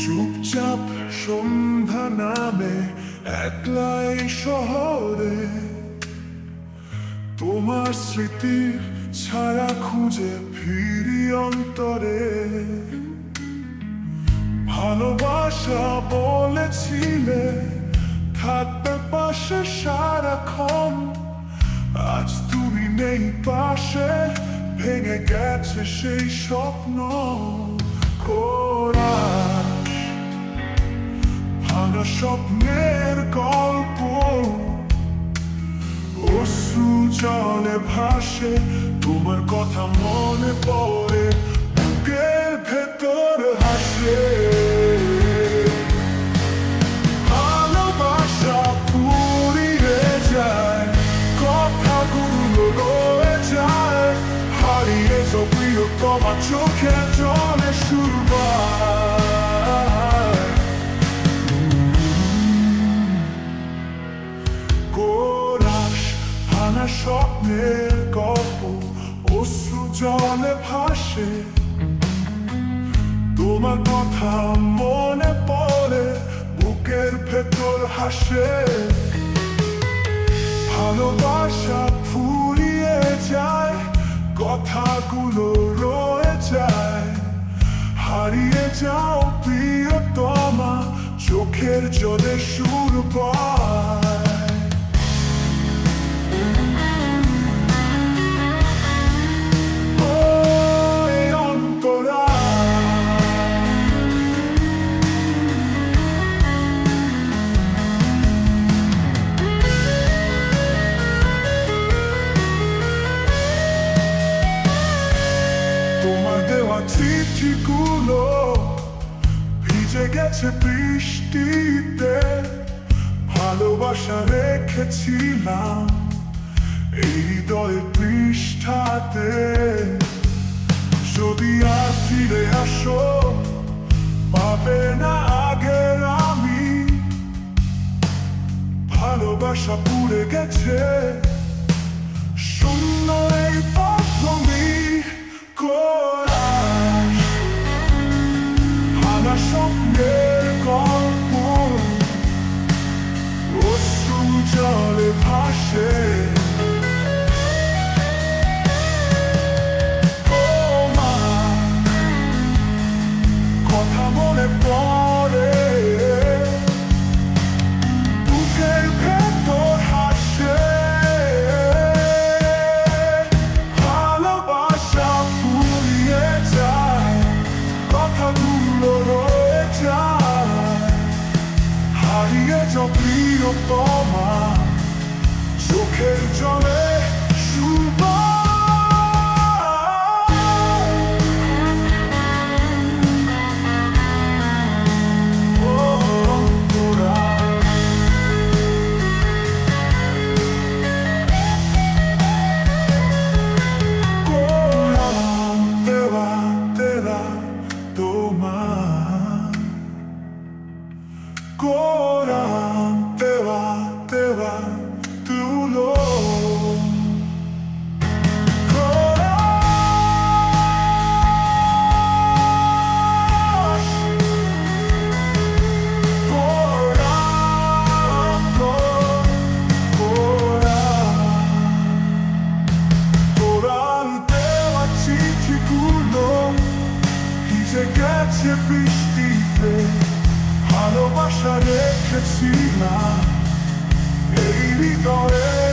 চুপচাপ সন্ধ্যা নামে একলাই শহরে, তোমার স্মৃতির ছায়া খুঁজে ফিরি অন্তরে। ভালোবাসা বলেছিলে থাকবে পাশে সারাক্ষণ, আজ তুমি নেই পাশে, ভেঙে গেছে সেই স্বপ্ন। কোরাস ভাঙা স্বপ্নের গল্প, অশ্রু জলে ভাসে, তোমার কথা মনে পড়ে, বুকের ভেতর হাসে। ভালোবাসা ফুরিয়ে যায়, কথাগুলো রয়ে যায়, হারিয়ে যাও প্রিয়তমা, চোখে জলে সুর পায়। কোরাস ভাঙা স্বপ্নের গল্প, অশ্রু জলে ভাসে, তোমার কথা মনে পড়ে, বুকের ভেতর হাসে। ভালোবাসা ফুরিয়ে যায়, কথাগুলো রয়ে যায়, হারিয়ে যাও প্রিয়তমা, চোখের জলে সুর পায়। তোমার দেওয়া চিঠিগুলো ভিজে গেছে বৃষ্টিতে, ভালোবাসা রেখেছিলাম এই হৃদয়ের পৃষ্ঠাতে। যদি আর ফিরে আসো, পাবে না আগের আমি, ভালোবাসা পুড়ে গেছে শূন্য এই পথভূমি। কোরাস ভাঙা স্বপ্নের গল্প, অশ্রু জলে ভাসে, তোমার কথা মনে পড়ে, বুকের ভেতর হাসে। ভালোবাসা ফুরিয়ে যায়, কথাগুলো রয়ে যায়, হারিয়ে যাও প্রিয়তমা, চোখের জলে সুর পায়। Koran teva teva tulo, Koran, Koran, Koran teva চিঠিগুলো ভিজে গেছে বৃষ্টিতে, ভালোবাসা রেখেছিলাম এই হৃদয়ে।